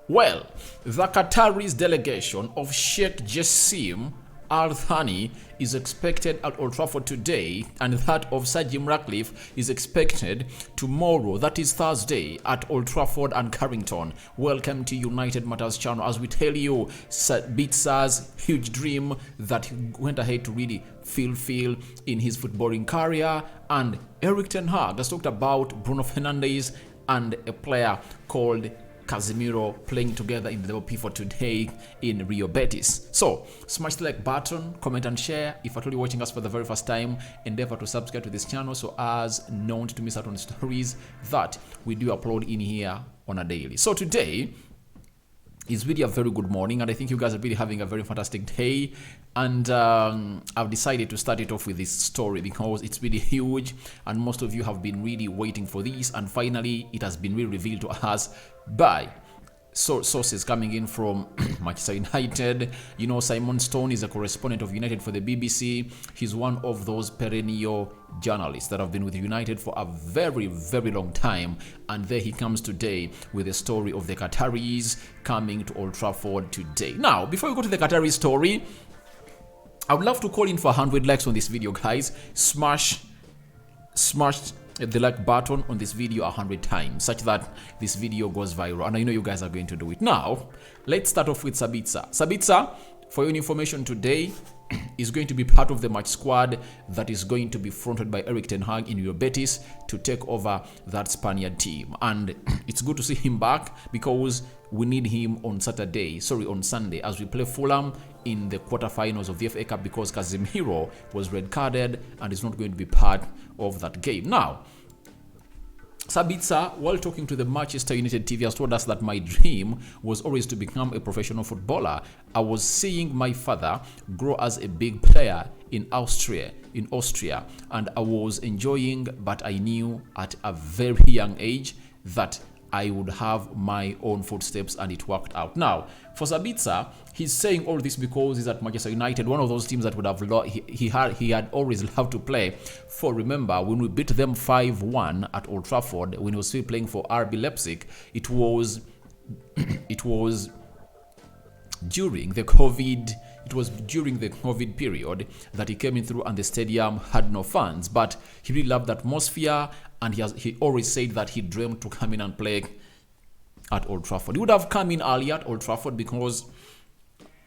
Well, the Qatari's delegation of Sheikh Jassim Al Thani is expected at Old Trafford today, and that of Sir Jim Radcliffe is expected tomorrow, that is Thursday, at Old Trafford and Carrington. Welcome to United Matters channel as we tell you Sabitzer's huge dream that he went ahead to really fulfill in his footballing career, and Erik ten Hag has talked about Bruno Fernandes and a player called Casemiro playing together in the Liverpool for today in Rio Betis. So smash the like button, comment and share. If you're watching us for the very first time, endeavor to subscribe to this channel so as not to miss out on stories that we do upload in here on a daily. So today is really a very good morning, and I think you guys are really having a very fantastic day. And I've decided to start it off with this story because it's really huge, and most of you have been really waiting for this, and finally it has been really revealed to us by sources coming in from Manchester United. You know, Simon Stone is a correspondent of United for the BBC. He's one of those perennial journalists that have been with United for a very, very long time, and there he comes today with a story of the Qataris coming to Old Trafford today. Now, before we go to the Qatari story, I would love to call in for 100 likes on this video, guys. Smash the like button on this video 100 times such that this video goes viral, and I know you guys are going to do it. Now let's start off with Sabitzer. Sabitzer, for your information, today is going to be part of the match squad that is going to be fronted by Erik ten Hag in Rio Betis to take over that Spaniard team, and it's good to see him back because we need him on Sunday as we play Fulham in the quarterfinals of the FA Cup, because Casemiro was red carded and is not going to be part of that game. Now, Sabitzer, while talking to the Manchester United TV, has told us that my dream was always to become a professional footballer. I was seeing my father grow as a big player in Austria, and I was enjoying, but I knew at a very young age that I would have my own footsteps, and it worked out. Now, for Sabitzer, he's saying all this because he's at Manchester United, one of those teams that would have he had always loved to play for. Remember, when we beat them 5-1 at Old Trafford, when he was still playing for RB Leipzig, it was during the COVID period that he came in through, and the stadium had no fans, but he really loved the atmosphere, and he always said that he dreamed to come in and play at Old Trafford. He would have come in earlier at Old Trafford because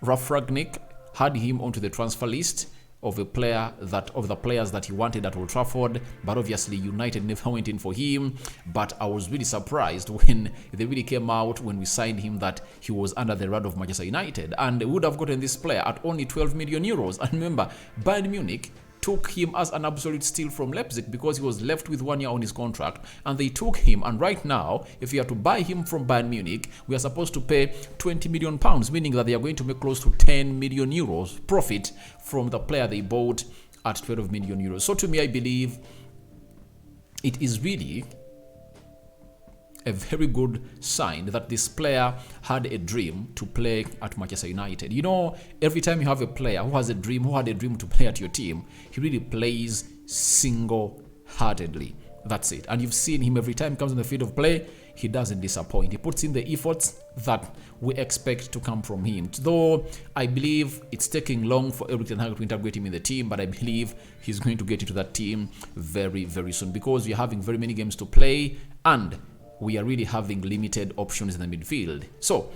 Ralf Rangnick had him onto the transfer list of the players that he wanted at Old Trafford, but obviously United never went in for him. But I was really surprised when they really came out when we signed him that he was under the radar of Manchester United, and they would have gotten this player at only 12 million euros. And remember, Bayern Munich took him as an absolute steal from Leipzig because he was left with 1 year on his contract, and they took him. And right now, if you are to buy him from Bayern Munich, we are supposed to pay 20 million pounds, meaning that they are going to make close to 10 million euros profit from the player they bought at 12 million euros. So to me, I believe it is really a very good sign that this player had a dream to play at Manchester United. You know, every time you have a player who had a dream to play at your team, he really plays single-heartedly. That's it. And you've seen him every time he comes on the field of play, he doesn't disappoint. He puts in the efforts that we expect to come from him. Though I believe it's taking long for Erik ten Hag to integrate him in the team, but I believe he's going to get into that team very, very soon, because we're having very many games to play, and we are really having limited options in the midfield. So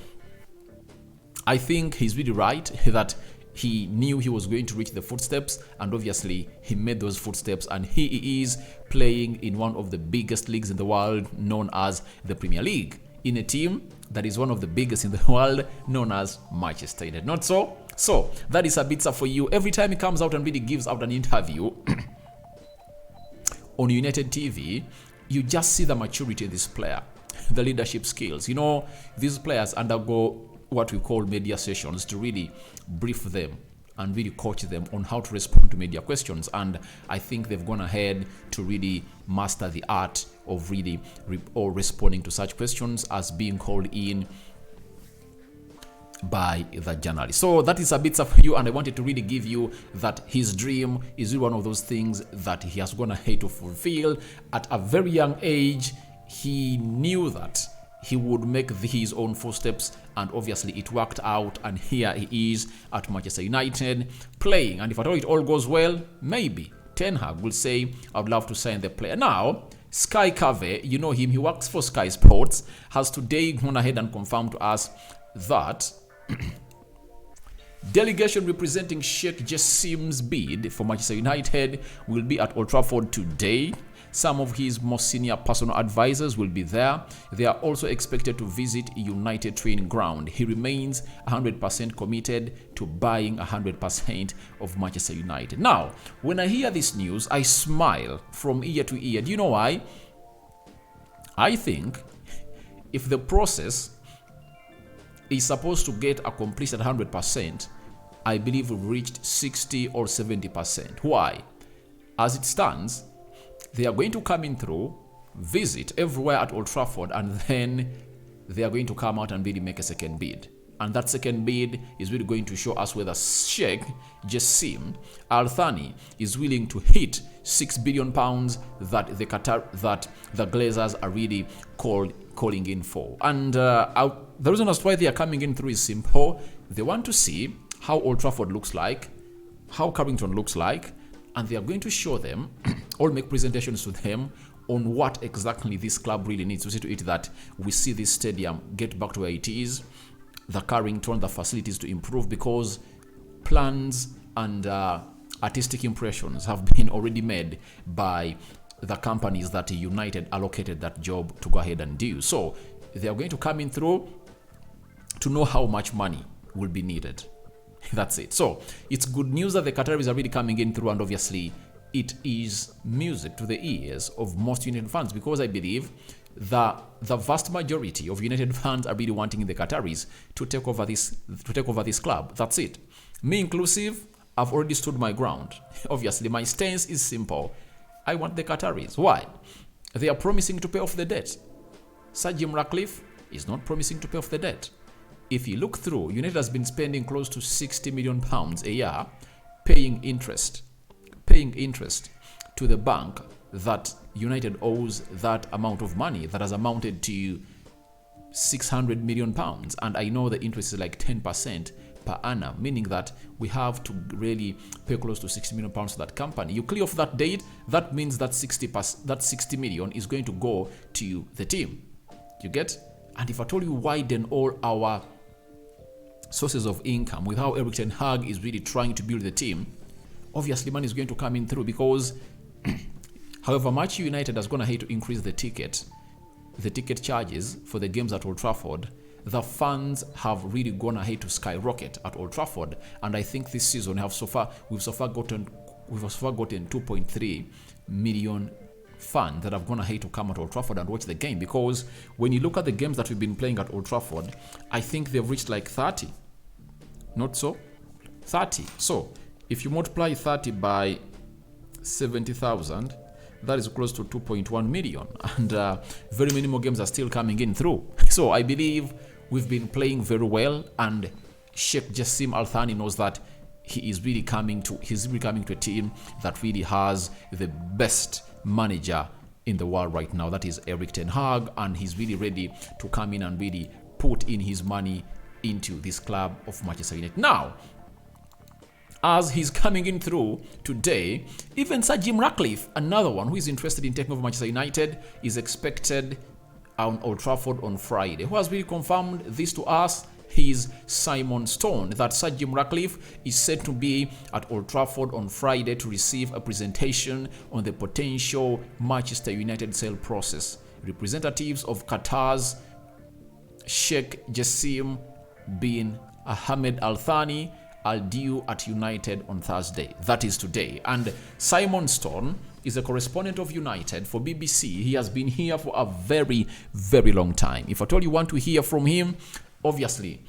I think he's really right that he knew he was going to reach the footsteps, and obviously he made those footsteps, and he is playing in one of the biggest leagues in the world, known as the Premier League, in a team that is one of the biggest in the world, known as Manchester United. Not so? So that is Sabitzer for you. Every time he comes out and really gives out an interview on United TV, you just see the maturity in this player, the leadership skills. You know, these players undergo what we call media sessions to really brief them and really coach them on how to respond to media questions. And I think they've gone ahead to really master the art of really responding to such questions as being called in by the journalist. So that is Sabitzer for you, and I wanted to really give you that his dream is really one of those things that he has gone ahead to fulfill. At a very young age, he knew that he would make his own footsteps, and obviously it worked out, and here he is at Manchester United playing. And if at all it all goes well, maybe Ten Hag will say, I would love to sign the player. Now, Sky Cave, you know him, he works for Sky Sports, has today gone ahead and confirmed to us that delegation representing Sheikh Jassim's bid for Manchester United will be at Old Trafford today. Some of his most senior personal advisors will be there. They are also expected to visit United training ground. He remains 100% committed to buying 100% of Manchester United. Now, when I hear this news, I smile from ear to ear. Do you know why? I think if the process is supposed to get accomplished at 100%, I believe we've reached 60 or 70%. Why? As it stands, they are going to come in through, visit everywhere at Old Trafford, and then they are going to come out and really make a second bid. And that second bid is really going to show us whether Sheikh Jassim Al Thani is willing to hit £6 billion that the Glazers are really calling in for. And the reason as to why they are coming in through is simple. They want to see how Old Trafford looks like, how Carrington looks like, and they are going to show them or make presentations to them on what exactly this club really needs to see to it that we see this stadium get back to where it is, the Carrington, the facilities to improve, because plans and artistic impressions have been already made by the companies that United allocated that job to go ahead and do. So they are going to come in through to know how much money will be needed. That's it. So it's good news that the Qataris are really coming in through, and obviously it is music to the ears of most United fans, because I believe the vast majority of United fans are really wanting the Qataris to take over this club. That's it. Me inclusive, I've already stood my ground. Obviously, my stance is simple. I want the Qataris. Why? They are promising to pay off the debt. Sir Jim Radcliffe is not promising to pay off the debt. If you look through, United has been spending close to £60 million a year paying interest to the bank that United owes that amount of money that has amounted to £600 million. And I know the interest is like 10% per annum, meaning that we have to really pay close to £60 million to that company. You clear off that date, that means that 60 million is going to go to the team. You get? And if I told you widen all our sources of income with how Erik ten Hag is really trying to build the team, obviously money is going to come in through, because however much United has gone ahead to increase the ticket charges for the games at Old Trafford, the funds have really gone ahead to skyrocket at Old Trafford. And I think this season we've so far gotten 2.3 million fans that have gone ahead to come at Old Trafford and watch the game, because when you look at the games that we've been playing at Old Trafford, I think they've reached like 30. Not so? 30. So if you multiply 30 by 70,000, that is close to 2.1 million, and very many more games are still coming in through. So I believe we've been playing very well, and Sheikh Jassim Al Thani knows that he's really coming to a team that really has the best manager in the world right now, that is Erik ten Hag, and he's really ready to come in and really put in his money into this club of Manchester United. Now, as he's coming in through today, even Sir Jim Radcliffe, another one who is interested in taking over Manchester United, is expected on Old Trafford on Friday. Who has really confirmed this to us? He's Simon Stone, that Sir Jim Radcliffe is said to be at Old Trafford on Friday to receive a presentation on the potential Manchester United sale process. Representatives of Qatar's Sheikh Jassim bin Ahmed Al Thani are due at United on Thursday. That is today. And Simon Stone is a correspondent of United for BBC. He has been here for a very, very long time. If at all you want to hear from him, obviously,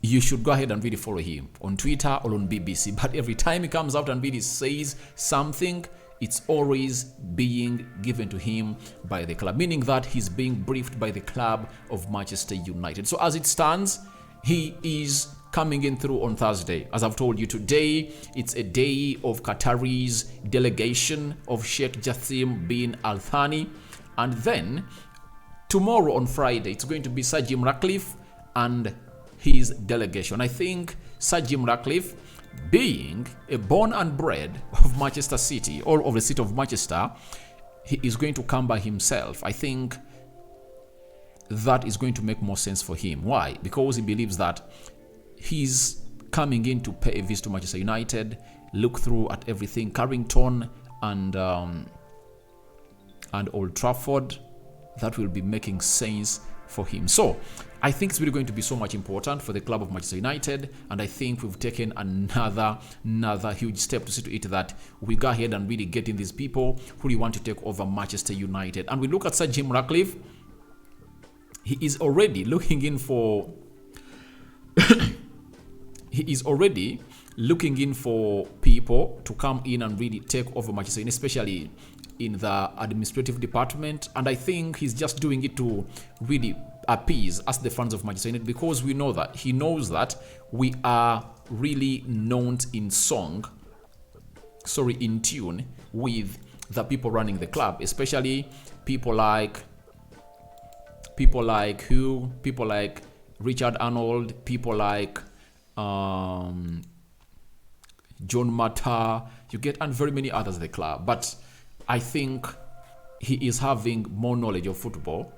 you should go ahead and really follow him on Twitter or on BBC. But every time he comes out and really says something, it's always being given to him by the club, meaning that he's being briefed by the club of Manchester United. So as it stands, he is coming in through on Thursday. As I've told you today, it's a day of Qatari's delegation of Sheikh Jassim bin Al Thani, And then tomorrow on Friday, it's going to be Sir Jim Radcliffe and his delegation. I think Sir Jim Radcliffe, being a born and bred of Manchester City, or of the city of Manchester, he is going to come by himself. I think that is going to make more sense for him. Why? Because he believes that he's coming in to pay a visit to Manchester United, look through at everything, Carrington and Old Trafford. That will be making sense for him. So I think it's really going to be so much important for the club of Manchester United, and I think we've taken another huge step to see to it that we go ahead and really get in these people who really want to take over Manchester United. And we look at Sir Jim Radcliffe. He is already looking in for people to come in and really take over Manchester United, especially in the administrative department. And I think he's just doing it to really appease us, the fans of Manchester United, because he knows that we are really not in tune with the people running the club, especially people like Richard Arnold, people like John Mata, and very many others at the club. But I think he is having more knowledge of football,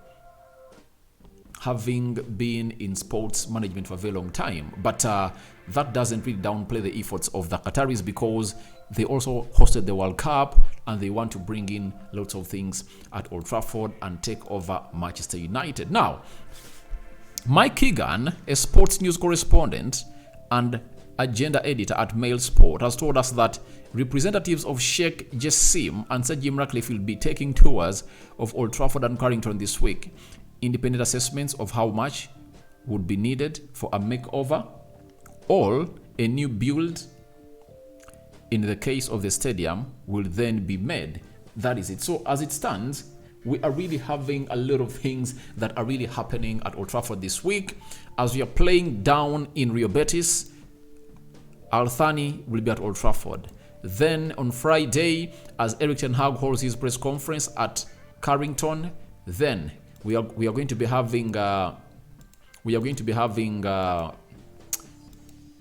having been in sports management for a very long time. But that doesn't really downplay the efforts of the Qataris, because they also hosted the World Cup and they want to bring in lots of things at Old Trafford and take over Manchester United. Now, Mike Keegan, a sports news correspondent and agenda editor at Mail Sport, has told us that representatives of Sheikh Jassim and Sir Jim Radcliffe will be taking tours of Old Trafford and Carrington this week. Independent assessments of how much would be needed for a makeover or a new build in the case of the stadium will then be made. That is it. So as it stands, we are really having a lot of things that are really happening at Old Trafford this week. As we are playing down in Rio Betis, Al Thani will be at Old Trafford. Then on Friday, as Erik ten Hag holds his press conference at Carrington, then we are going to be having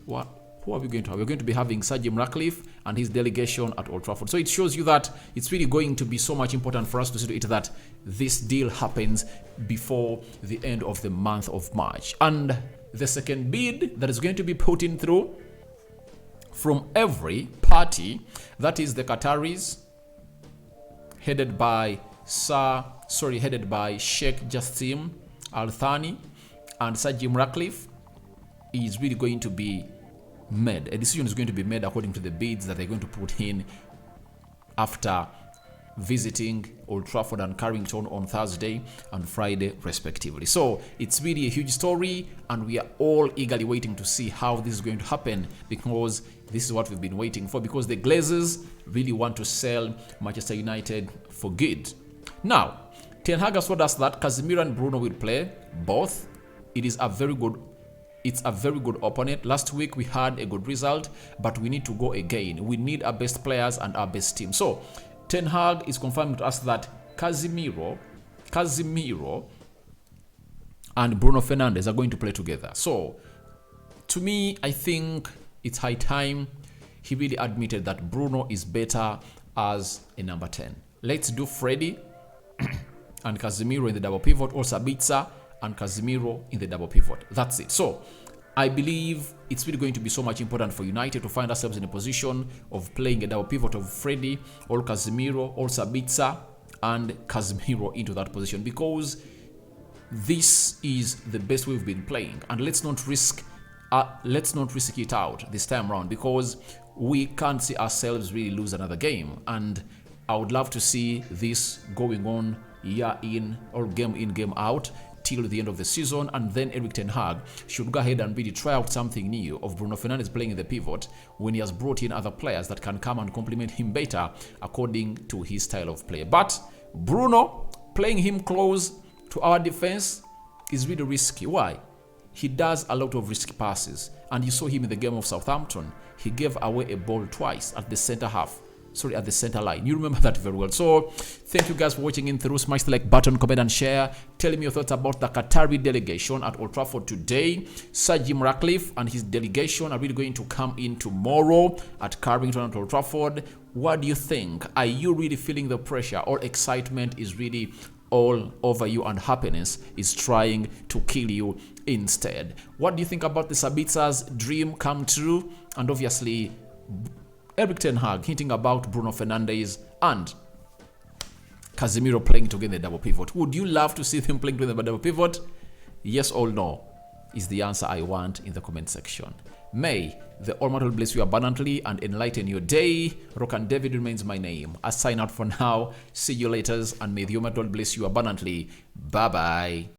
what? Who are we going to have? We're going to be having Sir Jim Radcliffe and his delegation at Old Trafford. So it shows you that it's really going to be so much important for us to see to it that this deal happens before the end of the month of March. And the second bid that is going to be put in through from every party, that is the Qataris, headed by Sheikh Jassim Al Thani and Sir Jim Radcliffe, is really going to be made. A decision is going to be made according to the bids that they're going to put in after visiting Old Trafford and Carrington on Thursday and Friday respectively. So it's really a huge story, and we are all eagerly waiting to see how this is going to happen, because this is what we've been waiting for, because the Glazers really want to sell Manchester United for good. Now, Ten Hag has told us that Casemiro and Bruno will play both. It's a very good opponent. Last week we had a good result, but we need to go again. We need our best players and our best team. So Ten Hag is confirming to us that Casemiro and Bruno Fernandes are going to play together. So to me, I think it's high time he really admitted that Bruno is better as a number 10. Let's do Freddy and Casemiro in the double pivot, or Sabitzer and Casemiro in the double pivot. That's it. So I believe it's really going to be so much important for United to find ourselves in a position of playing a double pivot of Freddy or Casemiro or Sabitzer and Casemiro into that position, because this is the best way we've been playing, and let's not risk it out this time around, because we can't see ourselves really lose another game. And I would love to see this going on year in or game in, game out till the end of the season, and then Erik ten Hag should go ahead and really try out something new of Bruno Fernandes playing in the pivot when he has brought in other players that can come and complement him better according to his style of play. But Bruno, playing him close to our defense is really risky. Why? He does a lot of risky passes, and you saw him in the game of Southampton. He gave away a ball twice at the center half Sorry, at the center line. You remember that very well. So thank you guys for watching in through. Smash the like button, comment and share. Tell me your thoughts about the Qatari delegation at Old Trafford today. Sir Jim Radcliffe and his delegation are really going to come in tomorrow at Carrington at Old Trafford. What do you think? Are you really feeling the pressure, or excitement is really all over you and happiness is trying to kill you instead? What do you think about the Sabitzer's dream come true? And obviously Erik ten Hag hinting about Bruno Fernandes and Casemiro playing together in the double pivot. Would you love to see them playing together in the double pivot? Yes or no is the answer I want in the comment section. May the Almighty bless you abundantly and enlighten your day. Rock and David remains my name. I sign out for now. See you later, and may the Almighty bless you abundantly. Bye-bye.